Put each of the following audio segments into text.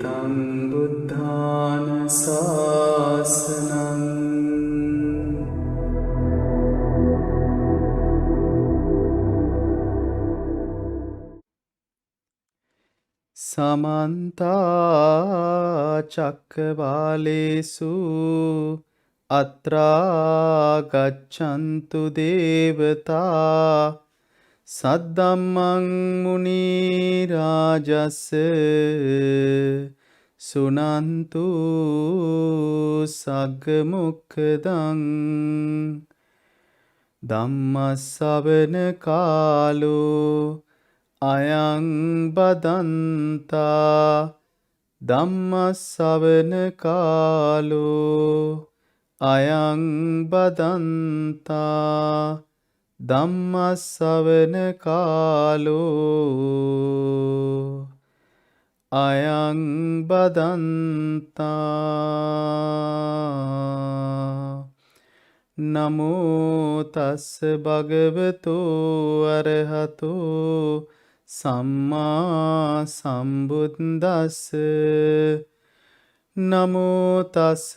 ඒතං බුද්ධාන ශාසනං සමන්ත චක්කවාලේසු අත්‍රා ගච්ඡන්තු දේවතා සද්දම්මං මුනි රාජස් සුනන්තු සග්ග මොක්ඛදං ධම්මස්සවන කාලෝ අයං බදන්තා ධම්මස්සවන කාලෝ අයං බදන්තා ධම්මස්සවන කාලෝ අයං බදන්තා නමෝ තස්ස භගවතු අරහතෝ සම්මා සම්බුද්දස්ස නමෝ තස්ස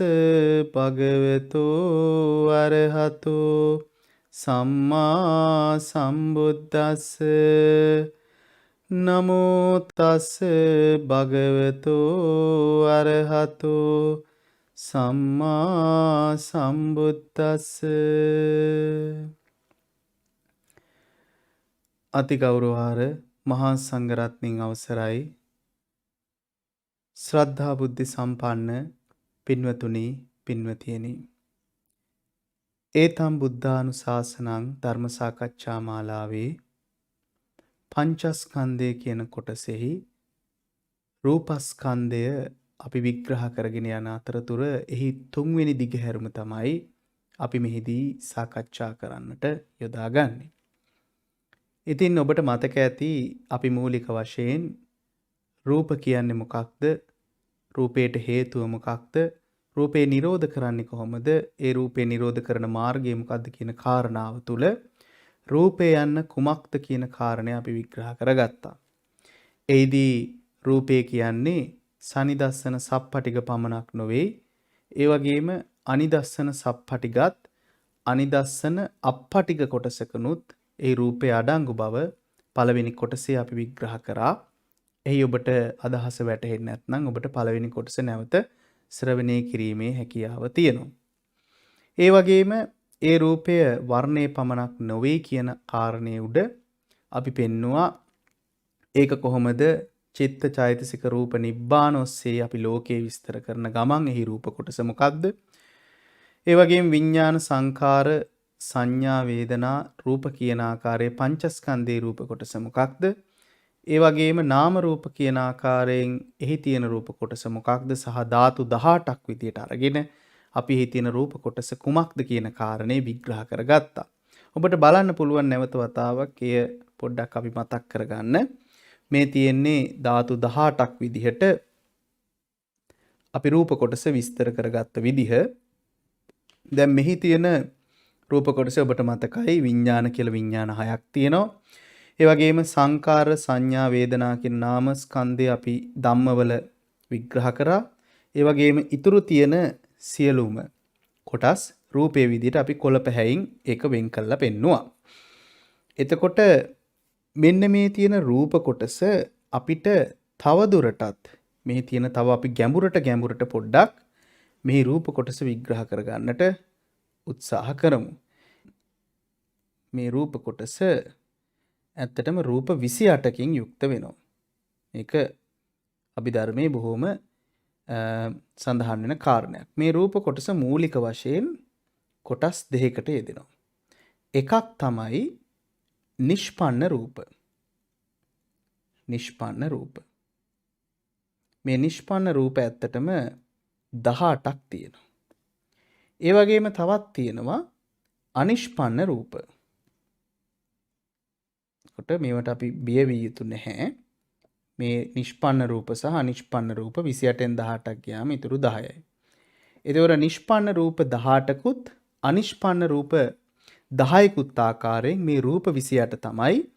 භගවතු අරහතෝ සම්මා සම්බුද්දස්ස නමෝ තස්ස භගවතු අරහතෝ සම්මා සම්බුද්දස්ස. අතිගෞරවාර මහා සංඝරත්නයන් අවසරයි. ශ්‍රද්ධා බුද්ධ සම්පන්න පින්වතුනි පින්වතියනි, ඒතම් බුද්ධානුශාසනං ධර්ම සාකච්ඡා මාලාවේ පංචස්කන්ධය කියන කොටසෙහි රූපස්කන්ධය අපි විග්‍රහ කරගෙන යන අතරතුර එහි තුන්වෙනි දිගහැරුම තමයි අපි මෙහිදී සාකච්ඡා කරන්නට යොදාගන්නේ. ඉතින් ඔබට මතක ඇති අපි මූලික වශයෙන් රූප කියන්නේ මොකක්ද? රූපයට හේතුව මොකක්ද? රූපේ නිරෝධ කරන්නේ කොහොමද? ඒ රූපේ නිරෝධ කරන මාර්ගය මොකක්ද කියන කාරණාව තුල රූපේ යන්න කුමක්ද කියන කාරණය අපි විග්‍රහ කරගත්තා. එෙහිදී රූපේ කියන්නේ සනිදස්සන සප්පටික පමණක් නොවේ. ඒ වගේම අනිදස්සන සප්පටිගත් අනිදස්සන අප්පටික කොටසකනුත් ඒ රූපේ අඩංගු බව පළවෙනි කොටසේ අපි විග්‍රහ කරා. එහි ඔබට අදහස වැටහෙන්නේ නැත්නම් ඔබට පළවෙනි කොටස නැවත ශ්‍රවණය කිරීමේ හැකියාව තියෙනවා. ඒ වගේම ඒ රූපය වර්ණයේ පමණක් නොවේ කියන කාරණේ උඩ අපි පෙන්නවා ඒක කොහොමද චිත්ත චෛතසික රූප නිබ්බාන ඔස්සේ අපි ලෝකේ විස්තර කරන ගමන් එහි රූප කොටස මොකක්ද? ඒ වගේම විඥාන සංඛාර සංඥා වේදනා රූප කියන ආකාරයේ පංචස්කන්ධේ රූප කොටස මොකක්ද? ඒ වගේම නාම රූප කියන ආකාරයෙන් එහි තියෙන රූප කොටස මොකක්ද? සහ ධාතු 18ක් විදියට අරගෙන අපි එහි තියෙන රූප කොටස කුමක්ද කියන කාරණේ විග්‍රහ කරගත්තා. ඔබට බලන්න පුළුවන් නැවත වතාවක් එය පොඩ්ඩක් අපි මතක් කරගන්න. මේ තියෙන්නේ ධාතු 18ක් විදිහට අපි රූප කොටස විස්තර කරගත්ත විදිහ. දැන් මෙහි තියෙන රූප කොටස ඔබට මතකයි විඥාන කියලා විඥාන 6ක් තියෙනවා. ඒ වගේම සංකාර සංඥා වේදනා කියන නාම ස්කන්ධය අපි ධම්මවල විග්‍රහ කරා. ඒ වගේම ඉතුරු තියෙන සියලුම කොටස් රූපේ විදිහට අපි කොළපැහැයින් ඒක වෙන් කරලා පෙන්නුවා. එතකොට මෙන්න මේ තියෙන රූප කොටස අපිට තව දුරටත් මේ තියෙන තව අපි ගැඹුරට පොඩ්ඩක් මේ රූප කොටස විග්‍රහ කරගන්නට උත්සාහ කරමු. මේ රූප කොටස ඇත්තටම රූප 28කින් යුක්ත වෙනවා. මේක අභිධර්මයේ බොහොම සඳහන් වෙන කාරණයක්. මේ රූප කොටස මූලික වශයෙන් කොටස් දෙකකට යෙදෙනවා. එකක් තමයි නිෂ්පන්න රූප. නිෂ්පන්න රූප. මේ නිෂ්පන්න රූප ඇත්තටම 18ක් තියෙනවා. ඒ වගේම තවත් තියෙනවා අනිෂ්පන්න රූප. කොට මේවට අපි බිය විය යුතු නැහැ. මේ නිෂ්පන්න රූප සහ අනිෂ්පන්න රූප 28න් 18ක් ගියාම ඉතුරු 10යි. එතකොට නිෂ්පන්න රූප 18කුත් අනිෂ්පන්න රූප 10කුත් ආකාරයෙන් මේ රූප 28 තමයි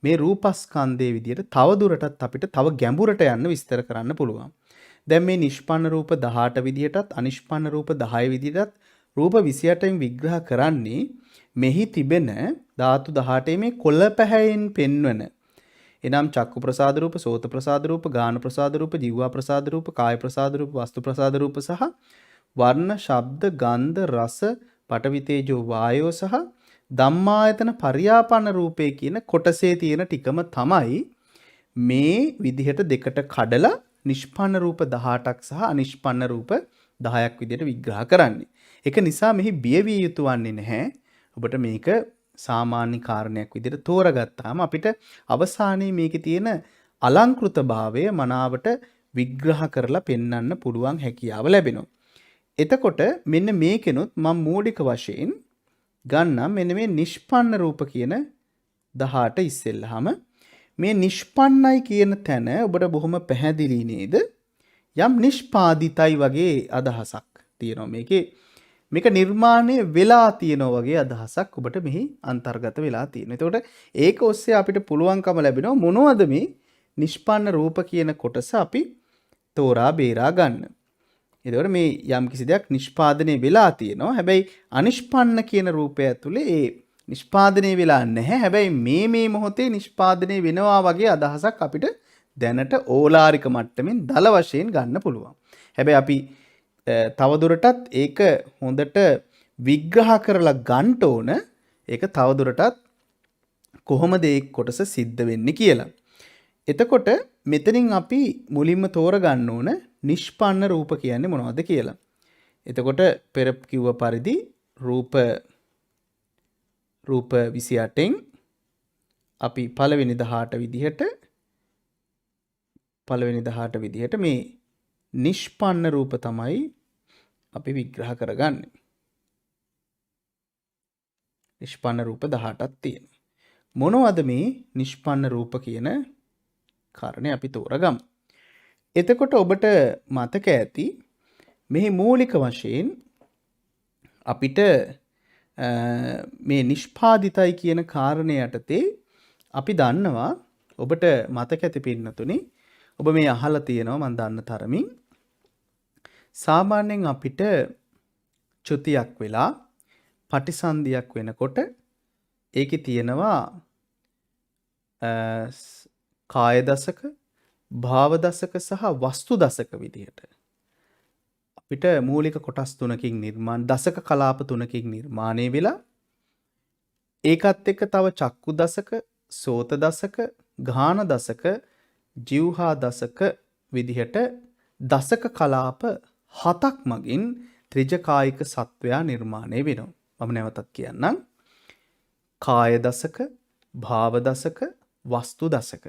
මේ රූපස්කන්ධයේ විදියට තව දුරටත් අපිට තව ගැඹුරට යන්න විස්තර කරන්න පුළුවන්. දැන් මේ නිෂ්පන්න රූප 18 විදිහටත් අනිෂ්පන්න රූප 10 විදිහටත් රූප 28න් විග්‍රහ කරන්නේ මෙහි තිබෙන ධාතු 18 මේ කොළ පැහැයෙන් පෙන්වන එනම් චක්කු ප්‍රසාද රූප, සෝත ප්‍රසාද රූප, ගාන ප්‍රසාද රූප, ජීවා ප්‍රසාද රූප, කාය ප්‍රසාද රූප, වස්තු ප්‍රසාද රූප සහ වර්ණ, ශබ්ද, ගන්ධ, රස, පඨවි තේජෝ වායෝ සහ ධම්මායතන පරියාපන්න රූපේ කියන කොටසේ තියෙන ටිකම තමයි මේ විදිහට දෙකට කඩලා නිෂ්පන්න රූප 18ක් සහ අනිෂ්පන්න රූප 10ක් විදිහට විග්‍රහ කරන්නේ. ඒක නිසා මෙහි බියවිය යුතු වන්නේ නැහැ. ඔබට මේක සාමාන්‍ය කාරණයක් විදිහට තෝරගත්තාම අපිට අවසානයේ මේකේ තියෙන අලංකෘත භාවය මනාවට විග්‍රහ කරලා පෙන්වන්න පුළුවන් හැකියාව ලැබෙනවා. එතකොට මෙන්න මේකෙනුත් මම මූලික වශයෙන් ගන්නම් මෙන්න මේ නිෂ්පන්න රූප කියන 18 ඉස්සෙල්ලාම මේ නිෂ්පන්නයි කියන තැන ඔබට බොහොම පැහැදිලි නේද? යම් නිෂ්පාදිතයි වගේ අදහසක් තියෙනවා මේකේ. මේක නිර්මාණය වෙලා තියෙනවා වගේ අදහසක් ඔබට මෙහි අන්තර්ගත වෙලා තියෙනවා. එතකොට ඒක ඔස්සේ අපිට පුළුවන්කම ලැබෙනවා මොනවද මේ නිෂ්පන්න රූප කියන කොටස අපි තෝරා බේරා ගන්න. එතකොට මේ යම් කිසි දෙයක් නිෂ්පාදනය වෙලා තියෙනවා. හැබැයි අනිෂ්පන්න කියන රූපය ඇතුලේ ඒ නිෂ්පාදනය වෙලා නැහැ. හැබැයි මේ මොහොතේ නිෂ්පාදනය වෙනවා වගේ අදහසක් අපිට දැනට ඕලාරික මට්ටමින් දල වශයෙන් ගන්න පුළුවන්. හැබැයි අපි තවදුරටත් ඒක හොඳට විග්‍රහ කරලා ගන්න ඕන. ඒක තවදුරටත් කොහොමද ඒ කොටස සිද්ධ වෙන්නේ කියලා. එතකොට මෙතනින් අපි මුලින්ම තෝරගන්න ඕන නිෂ්පන්න රූප කියන්නේ මොනවද කියලා. එතකොට පෙර කිව්ව පරිදි රූප 28න් අපි පළවෙනි 18 විදිහට මේ නිෂ්පන්න රූප තමයි අපි විග්‍රහ කරගන්නේ. නිෂ්පන්න රූප 18ක් තියෙනවා. මොනවද මේ නිෂ්පන්න රූප කියන කාරණේ අපි තෝරගමු. එතකොට ඔබට මතක ඇති මෙහි මූලික වශයෙන් අපිට මේ නිෂ්පාදිතයි කියන කාරණේ යටතේ අපි දන්නවා ඔබට මතක ඇති පින්නතුනි ඔබ මේ අහලා තියෙනවා මම දන්න තරමින් සාමාන්‍යයෙන් අපිට චුතියක් වෙලා පටිසන්ධියක් වෙනකොට ඒකේ තියෙනවා කාය දසක, භාව දසක සහ වස්තු දසක විදිහට අපිට මූලික කොටස් තුනකින් දසක කලාප තුනකින් නිර්මාණය වෙලා ඒකත් එක්ක තව චක්කු දසක, සෝත දසක, ගාන දසක, ජීවහා දසක විදිහට දසක කලාප 7ක් මගින් ත්‍රිජකායික සත්වයා නිර්මාණය වෙනවා. මම නැවතත් කියන්නම්. කාය දසක, භාව දසක, වස්තු දසක.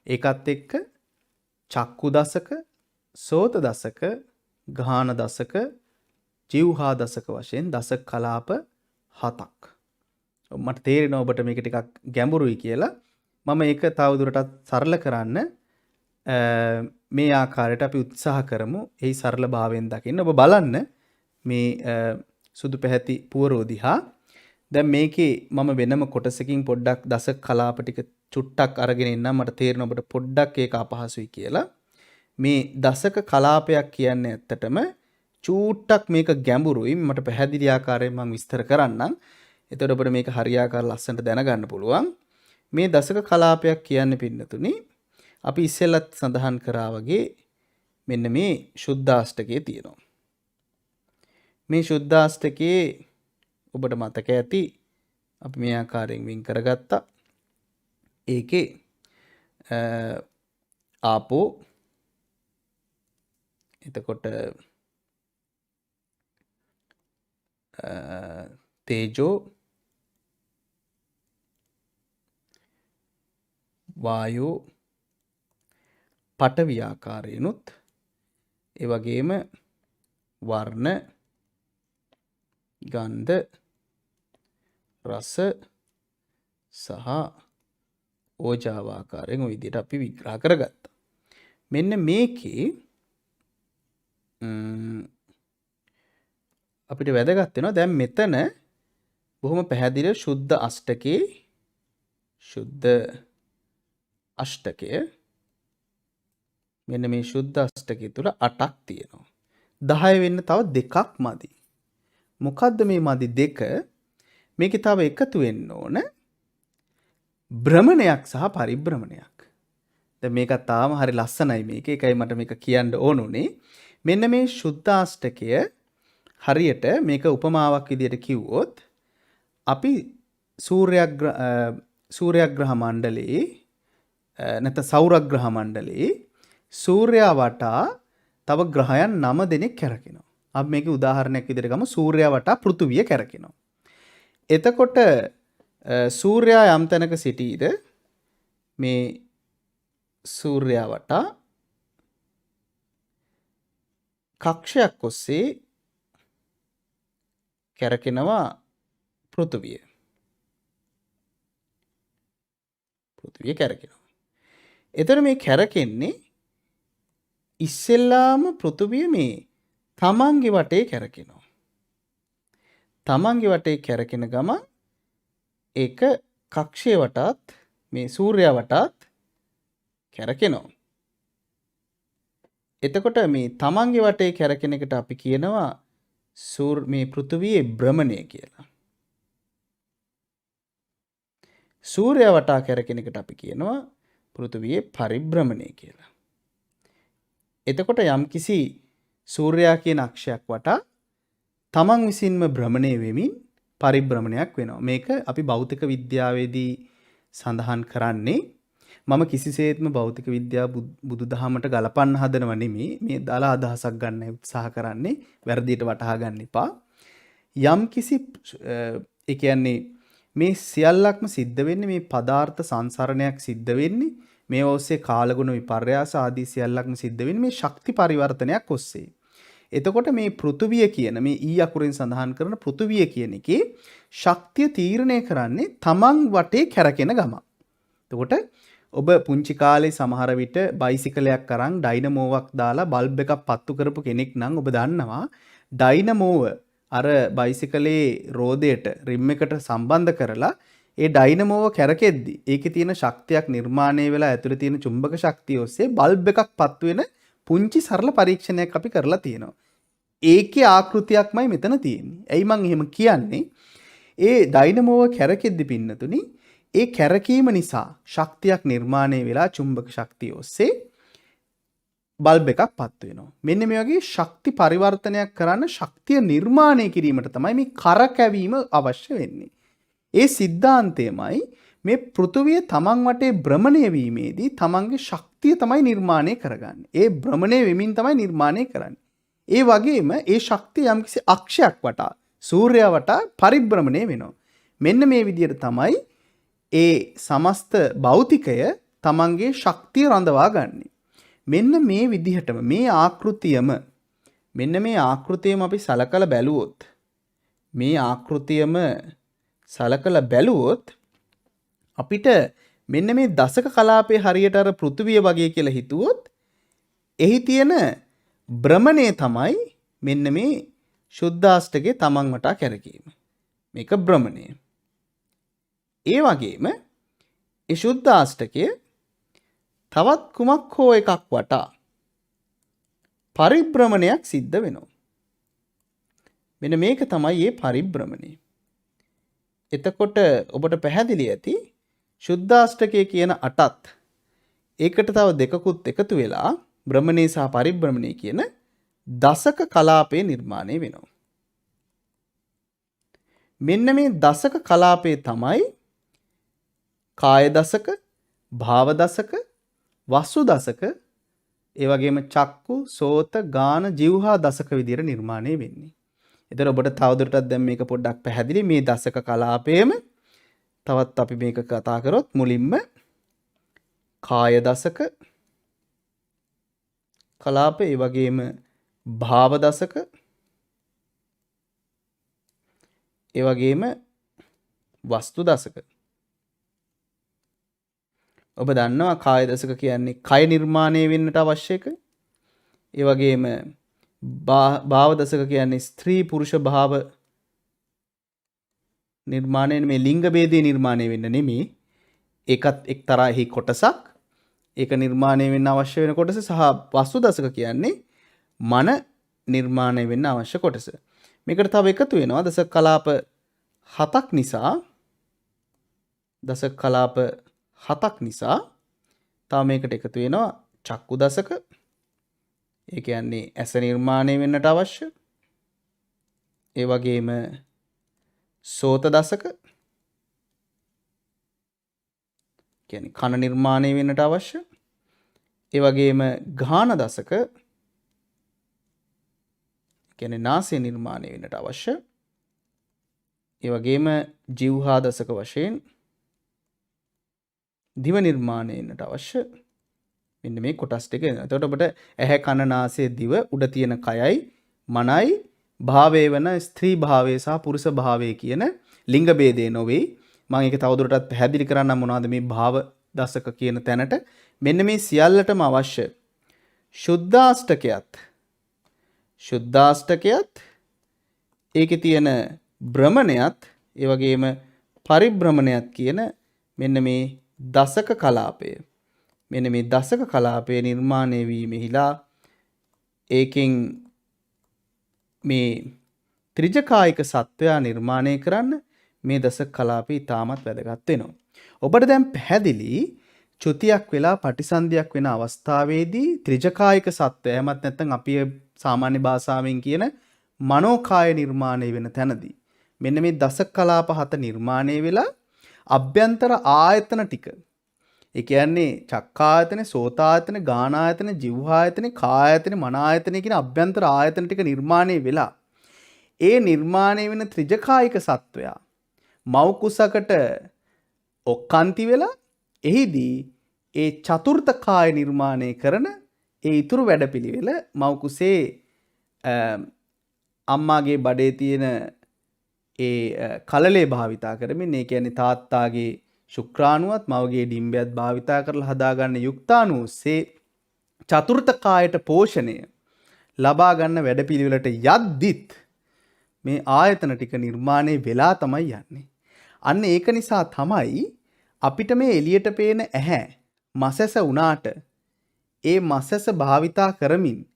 ඒකත් එක්ක චක්කු දසක, සෝත දසක, ගාන දසක, ජීවහා දසක වශයෙන් දසක කලාප 7ක්. මට තේරෙනවා ඔබට මේක ටිකක් ගැඹුරුයි කියලා. මම ඒක තවදුරටත් සරල කරන්න මේ ආකාරයට අපි උත්සාහ කරමු. එහි සරල භාවයෙන් දකින්න ඔබ බලන්න මේ සුදු පැහැති පුවරෝ දිහා. දැන් මේකේ මම වෙනම කොටසකින් පොඩ්ඩක් දසක කලාප ටික චුට්ටක් අරගෙන ඉන්නම්. මට තේරෙනවා ඔබට පොඩ්ඩක් ඒක අපහසුයි කියලා. මේ දසක කලාපයක් කියන්නේ ඇත්තටම චූට්ටක් මේක ගැඹුරුයි. මට පැහැදිලි ආකාරයෙන් මම විස්තර කරන්නම්. එතකොට ඔබට මේක හරියාකාර ලස්සනට දැනගන්න පුළුවන්. මේ දසක කලාපයක් කියන්නේ පින්නතුනි අපි ඉස්සෙල්ලත් සඳහන් කරා වගේ මෙන්න මේ ශුද්ධාෂ්ටකයේ තියෙනවා. මේ ශුද්ධාෂ්ටකයේ ඔබට මතක ඇති අපි මේ ආකාරයෙන් වින් කරගත්තා. ඒකේ ආපෝ එතකොට තේජෝ වායෝ පඨවි ආකාරයෙන්ුත් ඒ වගේම වර්ණ ගන්ධ රස සහ ඕජාව ආකාරයෙන් ওই විදිහට අපි විග්‍රහ කරගත්තා. මෙන්න මේකේ අපිට වැදගත් වෙනවා දැන් මෙතන බොහොම පැහැදිලිව ශුද්ධ අෂ්ටකය මෙන්න මේ ශුද්ධාෂ්ටකය තුල 8ක් තියෙනවා. 10 වෙන්න තව දෙකක් මදි. මොකද්ද මේ මදි දෙක? මේකේ තව එකතු වෙන්න ඕන භ්‍රමණයක් සහ පරිභ්‍රමණයක්. දැන් මේක තාම හරි ලස්සනයි මේක. ඒකයි මට මේක කියන්න ඕන උනේ. මෙන්න මේ ශුද්ධාෂ්ටකය හරියට මේක උපමාවක් විදිහට කිව්වොත් අපි සූර්යග්‍රහ මණ්ඩලයේ නැත්නම් සෞරග්‍රහ මණ්ඩලයේ සූර්යයා වටා තව ග්‍රහයන් 9 දෙනෙක් කැරකෙනවා. අපි මේකේ උදාහරණයක් විදිහට ගමු සූර්යයා වටා පෘථුවිය කැරකෙනවා. එතකොට සූර්යයා යම් තැනක සිටීද මේ සූර්යයා වටා කක්ෂයක් ඔස්සේ කැරකෙනවා පෘථුවිය. පෘථුවිය කැරකෙනවා. එතන මේ කැරකෙන්නේ ඉස්සෙල්ලාම පෘථුවිය මේ තමන්ගේ වටේ කැරකෙනවා. තමන්ගේ වටේ කැරකෙන ගමන් ඒක කක්ෂයේ වටාත් මේ සූර්යයා වටාත් කැරකෙනවා. එතකොට මේ තමන්ගේ වටේ කැරකෙන එකට අපි කියනවා මේ පෘථුවියේ භ්‍රමණය කියලා. සූර්යයා වටා කැරකෙන එකට අපි කියනවා පෘථුවියේ පරිභ්‍රමණය කියලා. එතකොට යම්කිසි සූර්යයා කියන අක්ෂයක් වටා තමන් විසින්ම භ්‍රමණය වෙමින් පරිභ්‍රමණයක් වෙනවා. මේක අපි භෞතික විද්‍යාවේදී සඳහන් කරන්නේ මම කිසිසේත්ම භෞතික විද්‍යාව බුදුදහමට ගලපන්න හදනව නෙමෙයි. මේ දාලා අදහසක් ගන්න උත්සාහ කරන්නේ වැරදියට වටහා ගන්න එපා. යම්කිසි ඒ කියන්නේ මේ සියල්ලක්ම සිද්ධ වෙන්නේ මේ පදාර්ථ සංසරණයක් සිද්ධ වෙන්නේ මේ ඔස්සේ කාලගුණ විපර්යාස ආදී සියල්ලක්ම සිද්ධ වෙන්නේ මේ ශක්ති පරිවර්තනයක් ඔස්සේ. එතකොට මේ පෘථුවිය කියන මේ ඊ අකුරෙන් සඳහන් කරන පෘථුවිය කියන එකේ ශක්තිය තීරණය කරන්නේ තමන් වටේ කැරකෙන ගම. එතකොට ඔබ පුංචි කාලේ සමහර විට බයිසිකලයක් අරන් ඩයිනමෝවක් දාලා බල්බ් එකක් පත්තු කරපු කෙනෙක් නම් ඔබ දන්නවා ඩයිනමෝව අර බයිසිකලේ රෝදයට රිම් එකට සම්බන්ධ කරලා ඒ ඩයිනමෝව කැරකෙද්දි ඒකේ තියෙන ශක්තියක් නිර්මාණය වෙලා ඇතුලේ තියෙන චුම්බක ශක්තිය ඔස්සේ බල්බ් එකක් පත්තු වෙන පුංචි සරල පරීක්ෂණයක් අපි කරලා තියෙනවා. ඒකේ ආකෘතියක්මයි මෙතන තියෙන්නේ. ඇයි මං එහෙම කියන්නේ? ඒ ඩයිනමෝව කැරකෙද්දි පින්නතුනි ඒ කැරකීම නිසා ශක්තියක් නිර්මාණය වෙලා චුම්බක ශක්තිය ඔස්සේ බල්බ් එකක් පත් වෙනවා. මෙන්න මේ වගේ ශක්ති පරිවර්තනයක් කරන්න ශක්තිය නිර්මාණය කිරීමට තමයි මේ කරකැවීම අවශ්‍ය වෙන්නේ. ඒ સિદ્ધාන්තයමයි මේ පෘථුවිය තමන් වටේ භ්‍රමණය වීමේදී තමන්ගේ ශක්තිය තමයි නිර්මාණය කරගන්නේ. ඒ භ්‍රමණය වෙමින් තමයි නිර්මාණය කරන්නේ. ඒ වගේම ඒ ශක්තිය යම්කිසි අක්ෂයක් වටා සූර්යයා වටා පරිභ්‍රමණය වෙනවා. මෙන්න මේ විදිහට තමයි ඒ සමස්ත භෞතිකය තමන්ගේ ශක්තිය රඳවා ගන්නේ. මෙන්න මේ විදිහටම මේ ආකෘතියම අපි සලකලා බැලුවොත් අපිට මෙන්න මේ දශක කලාපයේ හරියට අර පෘථුවිය වගේ කියලා හිතුවොත් එහි තියෙන භ්‍රමණය තමයි මෙන්න මේ ශුද්ධාෂ්ටකයේ තමන් වටා කැරකීම. මේක භ්‍රමණය. ඒ වගේම ඒ ශුද්ධාෂ්ටකය තවත් කුමක් හෝ එකක් වටා පරිභ්‍රමණයක් සිද්ධ වෙනවා. මෙන්න මේක තමයි මේ පරිභ්‍රමණය. එතකොට ඔබට පැහැදිලි ඇති ශුද්ධාෂ්ටකය කියන 8ත් ඒකට තව දෙකකුත් එකතු වෙලා භ්‍රමණය සහ පරිභ්‍රමණය කියන දශක කලාපය නිර්මාණය වෙනවා. මෙන්න මේ දශක කලාපය තමයි කාය දශක, භාව දශක, වස්තු දශක, ඒ වගේම චක්කු, සෝත, ගාන, જીවහා දශක විදියට නිර්මාණය වෙන්නේ. එතන ඔබට තවදුරටත් දැන් මේක පොඩ්ඩක් පැහැදිලි මේ දශක කලාපයේම තවත් අපි මේක කතා කරොත් මුලින්ම කාය දශක කලාප, ඒ වගේම භාව දශක, ඒ වගේම වස්තු දශක. ඔබ දන්නවා කාය දශක කියන්නේ කය නිර්මාණය වෙන්නට අවශ්‍ය එක. ඒ වගේම භාව දශක කියන්නේ ස්ත්‍රී පුරුෂ භාව නිර්මාණය මේ ලිංග ભેදේ නිර්මාණය වෙන්න නෙමෙයි. ඒකත් එක්තරා එහි කොටසක්. ඒක නිර්මාණය වෙන්න අවශ්‍ය වෙන කොටස සහ වස්තු දශක කියන්නේ මන නිර්මාණය වෙන්න අවශ්‍ය කොටස. මේකට තව එකතු වෙනවා දශක කලාප 7ක් නිසා තව මේකට එකතු වෙනවා චක්කු දශක. ඒ කියන්නේ ඇස නිර්මාණය වෙන්නට අවශ්‍ය. ඒ වගේම සෝත දශක කියන්නේ කන නිර්මාණය වෙන්නට අවශ්‍ය. ඒ වගේම ගාන දශක කියන්නේ නාසය නිර්මාණය වෙන්නට අවශ්‍ය. ඒ වගේම જીවහා දශක වශයෙන් දිව නිර්මාණය වෙන්නට අවශ්‍ය. මෙන්න මේ කොටස් ටික. එතකොට ඔබට ඇහැ කන නාසය දිව උඩ තියෙන කයයි මනයි භාවයේ වෙන ස්ත්‍රී භාවයේ සහ පුරුෂ භාවයේ කියන ලිංග ભેදේ නොවේ. මම ඒක තවදුරටත් පැහැදිලි කරන්නම් මොනවද මේ භාව දශක කියන තැනට. මෙන්න මේ සියල්ලටම අවශ්‍ය ශුද්ධාෂ්ටකයත් ඒකේ තියෙන භ්‍රමණයත් ඒ වගේම පරිභ්‍රමණයත් කියන මෙන්න මේ දශක කලාපය නිර්මාණය වීමෙහිලා ඒකෙන් මේ ත්‍රිජකායික සත්වයා නිර්මාණය කරන්න මේ දශක කලාපය ඉතාමත් වැදගත් වෙනවා. ඔබට දැන් පැහැදිලි චුතියක් වෙලා පටිසන්ධියක් වෙන අවස්ථාවේදී ත්‍රිජකායික සත්වය එහෙමත් නැත්නම් අපි සාමාන්‍ය භාෂාවෙන් කියන මනෝකාය නිර්මාණය වෙන තැනදී මෙන්න මේ දශක කලාප 7 නිර්මාණය වෙලා අභ්‍යන්තර ආයතන ටික ඒ කියන්නේ චක්කායතන, සෝතායතන, ගානායතන, જીවහායතන, කායායතන, මනායතන කියන අභ්‍යන්තර ආයතන ටික නිර්මාණය වෙලා ඒ නිර්මාණය වෙන ත්‍රිජකායික සත්වයා මව් කුසකට ඔක්කාන්ති වෙලා එහිදී ඒ චතුර්ථ කාය නිර්මාණය කරන ඒ ඊතුරු වැඩපිළිවෙල මව් කුසේ අම්මාගේ බඩේ තියෙන ඒ කලලේ භාවිතා කරමින් ඒ කියන්නේ තාත්තාගේ ශුක්‍රාණුවත් මවගේ ඩිම්බයත් භාවිතා කරලා හදාගන්න යුක්තාණුසේ චතුර්ථ කායට පෝෂණය ලබා ගන්න වැඩපිළිවෙලට යද්දිත් මේ ආයතන ටික නිර්මාණය වෙලා තමයි යන්නේ. අන්න ඒක නිසා තමයි අපිට මේ එළියට පේන ඇහැ මසැස වුණාට ඒ මසැස භාවිතා කරමින්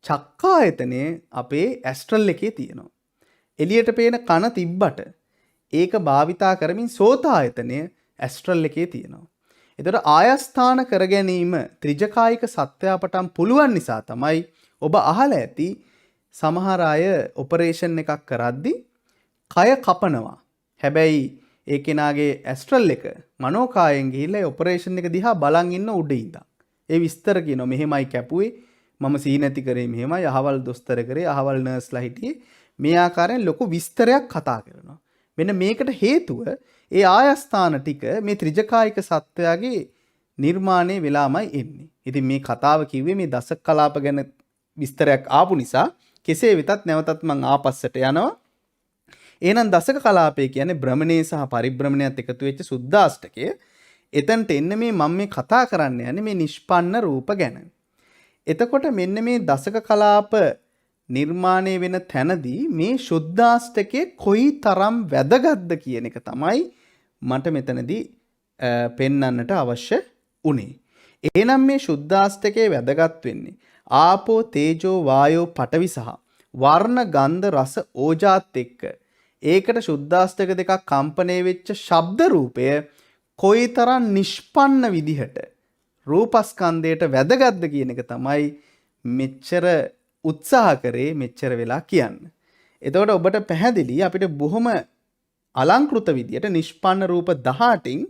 චක්කායතනය අපේ ඇස්ට්‍රල් එකේ තියෙනවා. එළියට පේන කන තිබ්බට ඒක භාවිතා කරමින් සෝතායතනය ඇස්ට්‍රල් එකේ තියෙනවා. එතකොට ආයස්ථාන කර ගැනීම ත්‍රිජකායික සත්‍යයපටම් පුළුවන් නිසා තමයි ඔබ අහලා ඇති සමහර අය ඔපරේෂන් එකක් කරද්දී කය කපනවා. හැබැයි ඒ කෙනාගේ ඇස්ට්‍රල් එක මනෝකායෙන් ගිහිල්ලා ඔපරේෂන් එක දිහා බලන් ඉන්න උඩ ඉඳන්. ඒ විස්තර කියනවා මෙහෙමයි කැපුවේ මම සීනති කරේ මෙහෙමයි අහවල් දොස්තර කරේ අහවල් නර්ස්ලා හිටියේ මේ ආකාරයෙන් ලොකු විස්තරයක් කතා කරනවා. මෙන්න මේකට හේතුව ඒ ආයස්ථාන ටික මේ ත්‍රිජකායික සත්වයාගේ නිර්මාණය වෙලාමයි එන්නේ. ඉතින් මේ කතාව කිව්වේ මේ දශක කලාප ගැන විස්තරයක් ආපු නිසා කෙසේ වෙතත් නැවතත් මම ආපස්සට යනවා. එහෙනම් දශක කලාපය කියන්නේ භ්‍රමණේ සහ පරිභ්‍රමණයත් එකතු වෙච්ච සුද්ධාෂ්ටකය. එතනට එන්න මේ මම මේ කතා කරන්න යන්නේ මේ නිෂ්පන්න රූප ගැන. එතකොට මෙන්න මේ දශක කලාප නිර්මාණය වෙන තැනදී මේ සුද්ධාෂ්ටකයේ කොයි තරම් වැදගත්ද කියන එක තමයි මට මෙතනදී පෙන්වන්නට අවශ්‍ය උනේ. එහෙනම් මේ සුද්ධාෂ්ටකයේ වැදගත් වෙන්නේ ආපෝ තේජෝ වායෝ පඨවි සහ වර්ණ ගන්ධ රස ඕජාත් එක්ක ඒකට සුද්ධාෂ්ටක දෙකක් කම්පණය වෙච්ච ශබ්ද රූපය කොයිතරම් නිෂ්පන්න විදිහට රූපස්කන්ධයට වැදගත්ද කියන එක තමයි මෙච්චර උත්සාහ කරේ මෙච්චර වෙලා කියන්න. එතකොට ඔබට පැහැදිලි අපිට බොහොම අලංකෘත විදියට නිෂ්පන්න රූප 18න්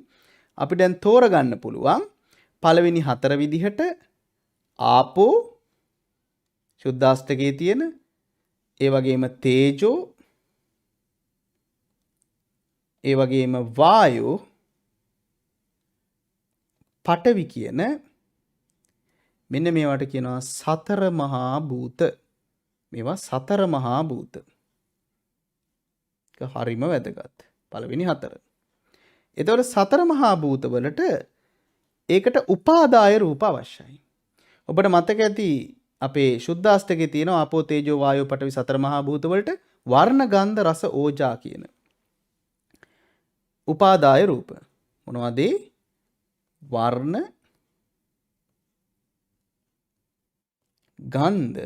අපිට දැන් තෝරගන්න පුළුවන් පළවෙනි 4 විදිහට ආපෝ සුද්ධාෂ්ටකයේ තියෙන ඒ වගේම තේජෝ ඒ වගේම වායෝ පඨවි කියන මෙන්න මේවට කියනවා සතර මහා භූත. මේවා සතර මහා භූත. ඒක හරිම වැදගත්. පළවෙනි 4. එතකොට සතර මහා භූත වලට ඒකට උපාදාය රූප අවශ්‍යයි. ඔබට මතක ඇති අපේ සුද්ධාෂ්ටකයේ තියෙන ආපෝ තේජෝ වායෝ පඨවි සතර මහා භූත වලට වර්ණ ගන්ධ රස ඕජා කියන උපාදාය රූප. මොනවද? වර්ණ ගන්ධ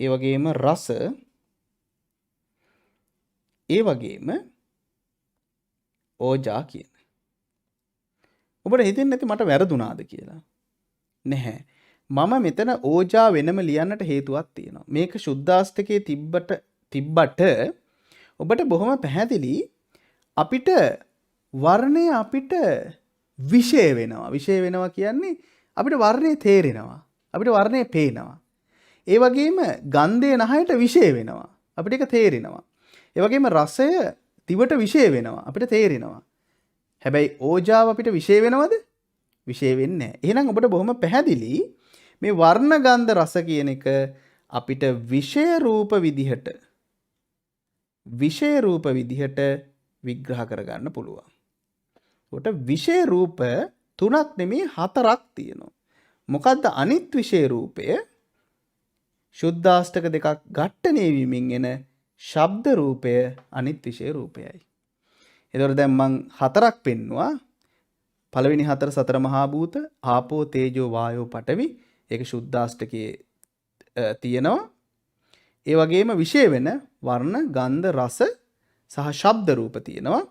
ඒ වගේම රස ඒ වගේම ඕජා කියන. ඔබට හිතෙන්නේ නැති මට වැරදුනාද කියලා. නැහැ. මම මෙතන ඕජා වෙනම ලියන්නට හේතුවක් තියෙනවා. මේක සුද්දාෂ්ටකයේ තිබ්බට ඔබට බොහොම පැහැදිලි අපිට වර්ණය අපිට විෂය වෙනවා. විෂය වෙනවා කියන්නේ අපිට වර්ණය තේරෙනවා. අපිට වර්ණය පේනවා. ඒ වගේම ගන්ධය නහයට විෂය වෙනවා. අපිට ඒක තේරෙනවා. ඒ වගේම රසය දිවට විෂය වෙනවා. අපිට තේරෙනවා. හැබැයි ඕජාව අපිට විෂය වෙනවද? විෂය වෙන්නේ නැහැ. එහෙනම් ඔබට බොහොම පැහැදිලි මේ වර්ණ ගන්ධ රස කියන එක අපිට විෂය රූප විදිහට විග්‍රහ කරගන්න පුළුවන්. උට විෂය රූප 3ක් නෙමෙයි 4ක් තියෙනවා. මොකද්ද අනිත් විෂය රූපය? සුද්දාෂ්ටක දෙකක් ඝට්ටණය වීමෙන් එන ශබ්ද රූපය අනිත් විෂය රූපයයි. එතකොට දැන් මං 4ක් පෙන්නවා. පළවෙනි 4 සතර මහා භූත ආපෝ තේජෝ වායෝ පඨවි. ඒක සුද්දාෂ්ටකයේ තියෙනවා. ඒ වගේම විෂය වෙන වර්ණ ගන්ධ රස සහ ශබ්ද රූප තියෙනවා.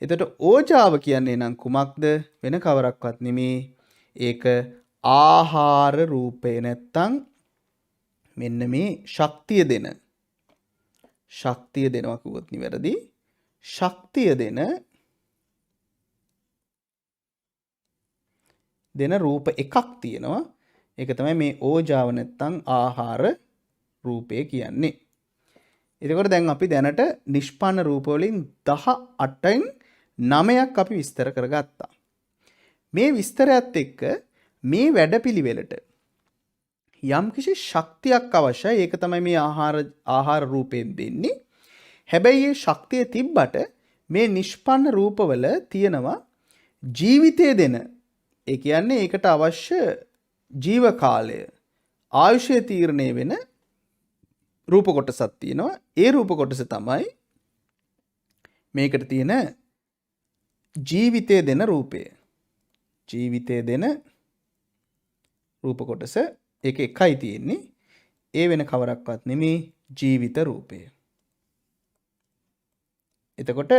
එතකොට ඕජාව කියන්නේ නම් කුමක්ද? වෙන කවරක්වත් නෙමේ. ඒක ආහාර රූපේ නැත්තම් මෙන්න මේ ශක්තිය දෙනවා කිව්වොත් නිවැරදි. ශක්තිය දෙන රූප එකක් තියෙනවා. ඒක තමයි මේ ඕජාව නැත්තම් ආහාර රූපය කියන්නේ. එතකොට දැන් අපි දැනට නිෂ්පන්න රූප වලින් 18න් 9ක් අපි විස්තර කරගත්තා. මේ විස්තරයත් එක්ක මේ වැඩපිළිවෙලට යම්කිසි ශක්තියක් අවශ්‍යයි. ඒක තමයි මේ ආහාර රූපයෙන් දෙන්නේ. හැබැයි මේ ශක්තිය තිබ්බට මේ නිෂ්පන්න රූපවල තියෙනවා ජීවිතය දෙන. ඒ කියන්නේ ඒකට අවශ්‍ය ජීව කාලය ආයුෂය තීරණය වෙන රූප කොටසක් තියෙනවා. ඒ රූප කොටස තමයි මේකට තියෙන ජීවිතය දෙන රූපය. ජීවිතය දෙන රූප කොටස ඒක එකයි තියෙන්නේ. ඒ වෙන කවරක්වත් නෙමේ ජීවිත රූපය. එතකොට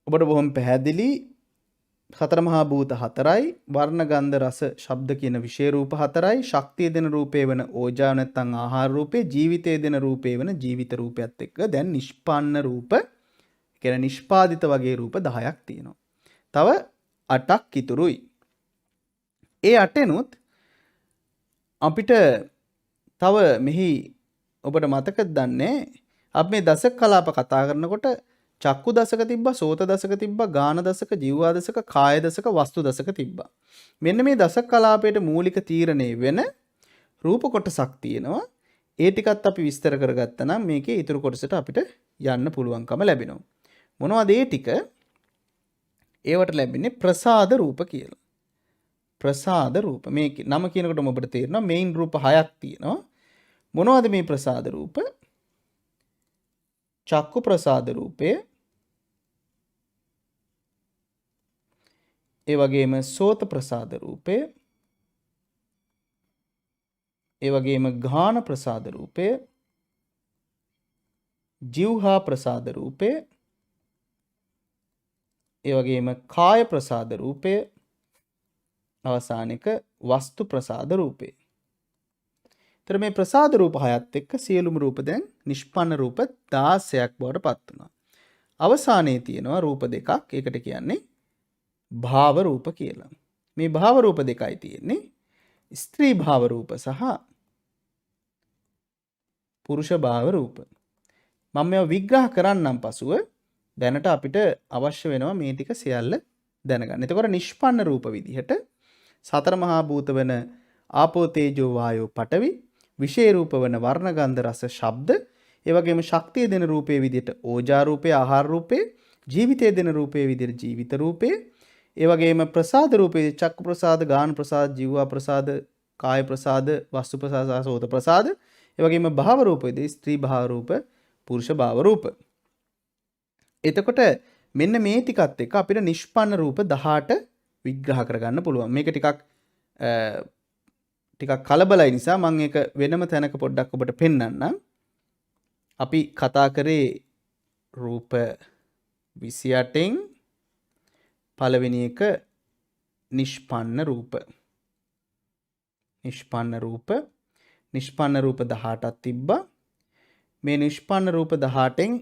ඔබට බොහොම පැහැදිලි සතර මහා භූත 4යි වර්ණ ගන්ධ රස ශබ්ද කියන විෂය රූප 4යි ශක්තිය දෙන රූපේ වෙන ඕජා නැත්නම් ආහාර රූපේ ජීවිතය දෙන රූපේ වෙන ජීවිත රූපයත් එක්ක දැන් නිෂ්පන්න රූප කියන නිෂ්පාදිත වගේ රූප 10ක් තියෙනවා. තව 8ක් ඉතුරුයි. ඒ 8ෙනුත් අපිට තව මෙහි ඔබට මතකද දන්නේ අපි මේ දසක කලාප කතා කරනකොට චක්කු දසක තිබ්බා, සෝත දසක තිබ්බා, ගාන දසක, ජීවා දසක, කාය දසක, වස්තු දසක තිබ්බා. මෙන්න මේ දසක කලාපයට මූලික තීරණය වෙන රූප කොටසක් තියෙනවා. ඒ ටිකත් අපි විස්තර කරගත්තා නම් මේකේ ඊතුරු කොටසට අපිට යන්න පුළුවන්කම ලැබෙනවා. මොනවද ඒ ටික? ඒවට ලැබෙන්නේ ප්‍රසාද රූප කියලා. ප්‍රසාද රූප. මේ නම කියනකොටම ඔබට තේරෙනවා මේන් රූප 6ක් තියෙනවා. මොනවද මේ ප්‍රසාද රූප? චක්කු ප්‍රසාද රූපය, ඒ වගේම සෝත ප්‍රසාද රූපය, ඒ වගේම ගාන ප්‍රසාද රූපය, જીවහා ප්‍රසාද රූපය, ඒ වගේම කාය ප්‍රසාද රූපය, අවසානික වස්තු ප්‍රසාද රූපය. තර මේ ප්‍රසාද රූප 6ත් එක්ක සියලුම රූප දැන් නිෂ්පන්න රූප 16ක් බවට පත් වුණා. අවසානයේ තියෙනවා රූප දෙකක්. ඒකට කියන්නේ භාව රූප කියලා. මේ භාව රූප දෙකයි තියෙන්නේ. ස්ත්‍රී භාව රූප සහ පුරුෂ භාව රූප. මම මේවා විග්‍රහ කරන්නම් පසුව දැනට අපිට අවශ්‍ය වෙනවා මේ ටික සියල්ල දැනගන්න. එතකොට නිෂ්පන්න රූප විදිහට සතර මහා භූත වෙන ආපෝ තේජෝ වායෝ පඨවි විෂය රූප වන වර්ණ ගන්ධ රස ශබ්ද ඒ වගේම ශක්තිය දෙන රූපයේ විදිහට ඕජා රූපේ ආහාර රූපේ ජීවිතය දෙන රූපයේ විදිහට ජීවිත රූපේ ඒ වගේම ප්‍රසාද රූපේ චක්ක ප්‍රසාද ගාන ප්‍රසාද ජීවා ප්‍රසාද කාය ප්‍රසාද වස්තු ප්‍රසාද සෝත ප්‍රසාද ඒ වගේම භාව රූපයේදී ස්ත්‍රී භාව රූප පුරුෂ භාව රූප. එතකොට මෙන්න මේ ටිකත් එක්ක අපිට නිෂ්පන්න රූප 18 විග්‍රහ කරගන්න පුළුවන්. මේක ටිකක් ටිකක් කලබලයි නිසා මම ඒක වෙනම තැනක පොඩ්ඩක් ඔබට පෙන්වන්නම්. අපි කතා කරේ රූප 28න් පළවෙනි එක නිෂ්පන්න රූප. නිෂ්පන්න රූප 18ක් තිබ්බා. මේ නිෂ්පන්න රූප 18න්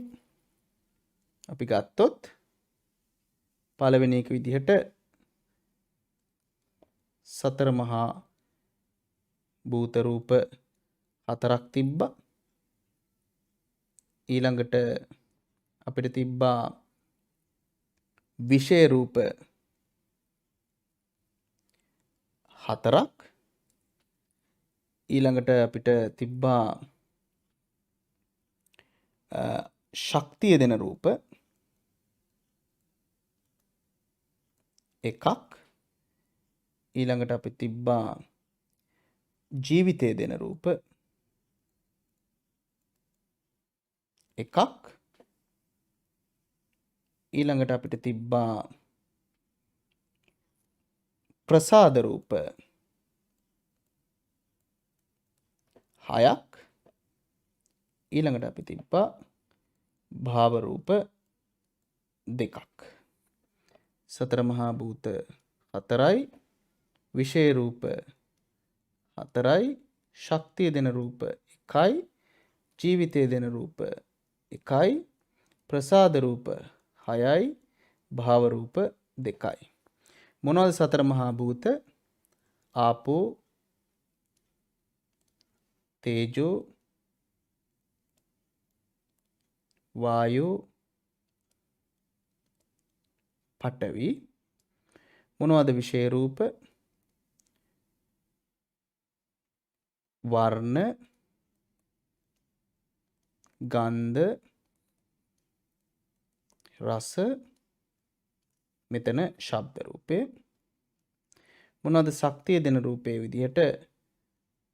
අපි ගත්තොත් පළවෙනි එක විදිහට සතර මහා භූත රූප 4ක් තිබ්බා. ඊළඟට අපිට තිබ්බා විෂය රූප 4ක්. ඊළඟට අපිට තිබ්බා ශක්තිය දෙන රූප 1ක්. ඊළඟට අපි තිබ්බා ජීවිතය දෙන රූප 1ක්. ඊළඟට අපිට තිබ්බා ප්‍රසාද රූප 6ක්. ඊළඟට අපි තිබ්බා භාව රූප 2ක්. සතර මහා භූත 4යි, විෂය රූප 4යි, ශක්තිය දෙන රූප 1යි, ජීවිතය දෙන රූප 1යි, ප්‍රසාද රූප 6යි, භාව රූප 2යි. මොනවද සතර මහා භූත? ආපෝ, තේජෝ, වායෝ, පඨවි. මොනවද විෂය රූප? වර්ණ, ගන්ධ, රස, මෙතන ශබ්ද රූපේ. මොනවද ශක්තිය දෙන රූපේ විදිහට?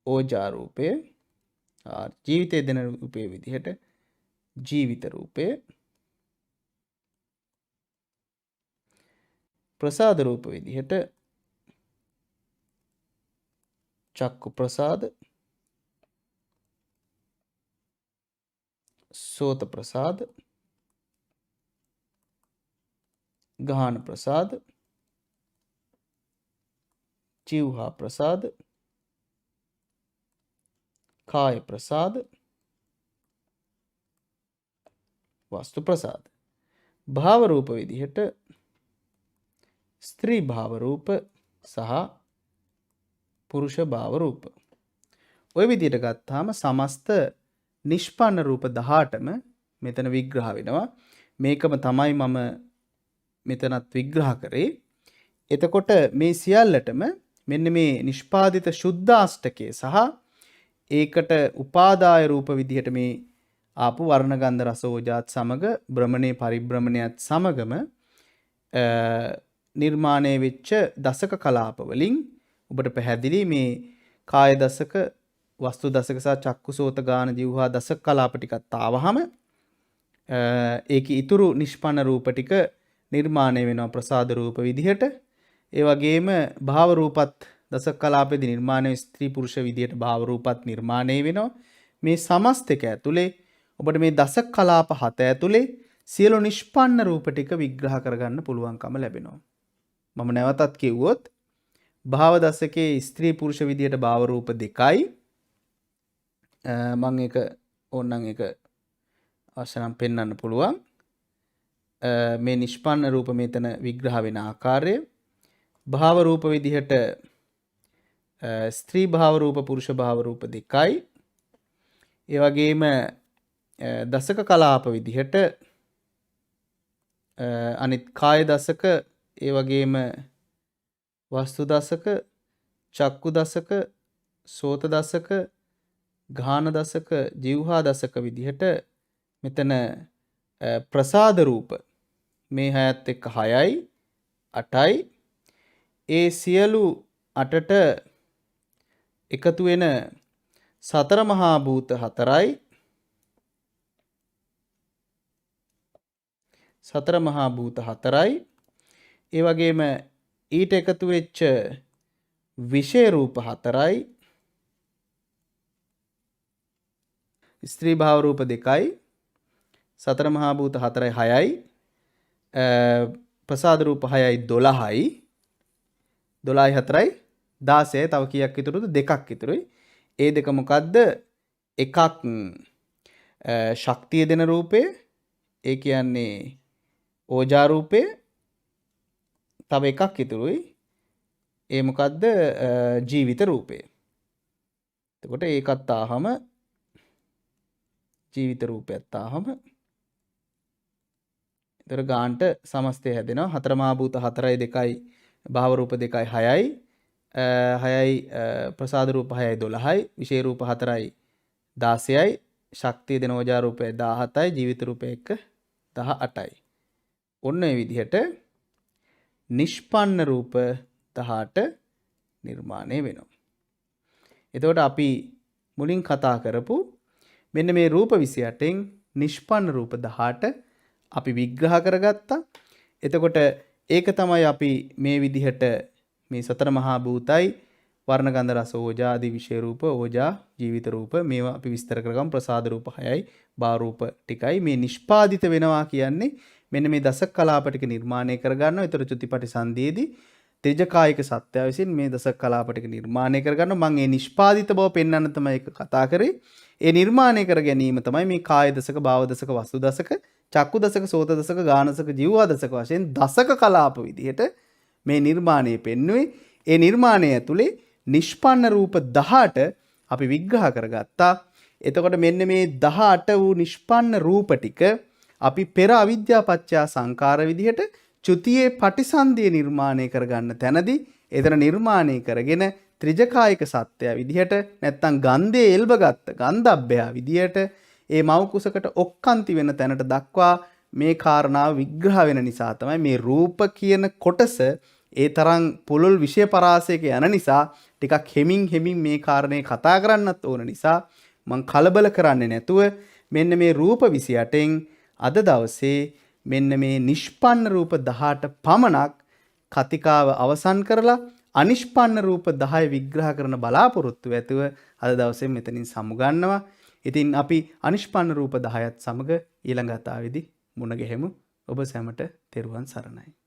ඕජා රූපය. ජීවිතය දෙන රූපේ විදිහට ජීවිත රූපය. ප්‍රසාද රූප විදිහට චක්කු ප්‍රසාද, සෝත ප්‍රසාද, ගාහන ප්‍රසාද, ජීවහා ප්‍රසාද, කාය ප්‍රසාද, වස්තු ප්‍රසාද. භාව රූප විදිහට ස්ත්‍රී භාව රූප සහ පුරුෂ භාව රූප. ওই විදිහට ගත්තාම සමස්ත නිෂ්පන්න රූප 18ම මෙතන විග්‍රහ වෙනවා. මේකම තමයි මම මෙතනත් විග්‍රහ කරේ. එතකොට මේ සියල්ලටම මෙන්න මේ නිෂ්පාදිත ශුද්ධාෂ්ටකය සහ ඒකට උපාදාය රූප විදිහට මේ ආපු වර්ණ ගන්ධ රස ඕජාත් සමග භ්‍රමණේ පරිභ්‍රමණයත් සමගම නිර්මාණය වෙච්ච දසක කලාප වලින් ඔබට පැහැදිලි මේ කාය දසක, වස්තු දසක සහ චක්කුසෝත ගාන જીවහා දසක කලාප ටිකත් ආවහම ඒකේ ඉතුරු නිෂ්පන්න රූප ටික නිර්මාණය වෙනවා ප්‍රසාද රූප විදිහට. ඒ වගේම භාව රූපත් දසක කලාපෙදී නිර්මාණය ස්ත්‍රී පුරුෂ විදිහට භාව රූපත් නිර්මාණය වෙනවා. මේ සමස්තක ඇතුලේ ඔබට මේ දසක කලාප 7 ඇතුලේ සියලු නිෂ්පන්න රූප ටික විග්‍රහ කරගන්න පුළුවන්කම ලැබෙනවා. මම නැවතත් කිව්වොත් භාව දසකේ ස්ත්‍රී පුරුෂ විදිහට භාව රූප 2යි. මම ඒක ඕනනම් ඒක අවශ්‍යනම් පෙන්වන්න පුළුවන්. මේ නිෂ්පන්න රූප මෙතන විග්‍රහ වෙන ආකාරය භාව රූප විදිහට ස්ත්‍රී භාව රූප පුරුෂ භාව රූප 2යි. ඒ වගේම දසක කලාප විදිහට අනිත් කාය දසක, ඒ වගේම වස්තු දසක, චක්කු දසක, සෝත දසක, ගාහන දසක, જીවහා දසක විදිහට මෙතන ප්‍රසාද රූප මේ 6ත් එක්ක 6යි 8යි. ඒ සියලු 8ට එකතු වෙන සතර මහා භූත 4යි. සතර මහා භූත 4යි. ඒ වගේම ඊට එකතු වෙච්ච විෂය රූප 4යි. ස්ත්‍රී භාව රූප 2යි, සතර මහා භූත 4යි 6යි, ප්‍රසාද රූප 6යි 12යි, 12යි 4යි 16යි. තව කීයක් ඉතුරුද? දෙකක් ඉතුරුයි. ඒ දෙක මොකද්ද? එකක් ශක්තිය දෙන රූපය, ඒ කියන්නේ ඕජා රූපය. තව එකක් ඉතුරුයි. ඒ මොකද්ද? ජීවිත රූපය. එතකොට ඒකත් ආවම ජීවිත රූපයත් ආවම ඒතර ගාන්ට සමස්තය හැදෙනවා. හතර මහා භූත 4යි 2යි, භාව රූප 2යි 6යි, 6යි ප්‍රසාද රූප 6යි 12යි, විශේෂ රූප 4යි 16යි, ශක්තිය දෙන ඕජා රූපය 17යි, ජීවිත රූපය 18යි. ඔන්න ඒ විදිහට නිෂ්පන්න රූප 18 නිර්මාණය වෙනවා. එතකොට අපි මුලින් කතා කරපු මෙන්න මේ රූප 28න් නිෂ්පන්න රූප 18 අපි විග්‍රහ කරගත්තා. එතකොට ඒක තමයි අපි මේ විදිහට මේ සතර මහා භූතයි, වර්ණ ගන්ධ රස ඕජා ආදී විශේෂ රූප, ඕජා, ජීවිත රූප මේවා අපි විස්තර කරගමු. ප්‍රසාද රූප 6යි, භාව රූප ටිකයි. මේ නිෂ්පාදිත වෙනවා කියන්නේ මෙන්න මේ දස කලාප ටික නිර්මාණය කරගන්නවා. ඒතර චුතිපටි සංදීයේදී ත්‍රිජකායික සත්‍යය විසින් මේ දස කලාප ටික නිර්මාණය කරගන්නවා. මම මේ නිෂ්පාදිත බව පෙන්වන්න තමයි ඒක කතා කරේ. ඒ නිර්මාණය කර ගැනීම තමයි මේ කාය දසක, භාව දසක, වස්තු දසක, චක්කු දසක, සෝත දසක, ගාන දසක, ජීවා දසක වශයෙන් දසක කලාප විදිහට මේ නිර්මාණය පෙන්වුවේ. ඒ නිර්මාණය ඇතුලේ නිෂ්පන්න රූප 18 අපි විග්‍රහ කරගත්තා. එතකොට මෙන්න මේ 18 වූ නිෂ්පන්න රූප ටික අපි පෙර අවිද්‍යා පත්‍ය සංකාර විදිහට චුතියේ පටිසන්ධිය නිර්මාණය කරගන්න තැනදී එතන නිර්මාණය කරගෙන ත්‍රිජකායික සත්‍යය විදිහට නැත්තම් ගන්ධයේ එල්බගත්ත ගන්ධබ්බය විදිහට ඒ මව් කුසකට ඔක්කාන්ති වෙන තැනට දක්වා මේ කාරණාව විග්‍රහ වෙන නිසා තමයි මේ රූප කියන කොටස ඒ තරම් පුළුල් විෂය පරාසයක යන නිසා ටිකක් හෙමින් මේ කාරණේ කතා කරන්නත් ඕන නිසා මම කලබල කරන්නේ නැතුව මෙන්න මේ රූප 28න් අද දවසේ මෙන්න මේ නිෂ්පන්න රූප 18 පමණක් කතිකාව අවසන් කරලා අනිෂ්පන්න රූප 10 විග්‍රහ කරන බලාපොරොත්තු ඇතුව අද දවසේ මෙතනින් සමුගන්නවා. ඉතින් අපි අනිෂ්පන්න රූප 10ත් සමග ඊළඟ අතාවේදී මුණ ගැහෙමු. ඔබ සැමට තෙරුවන් සරණයි.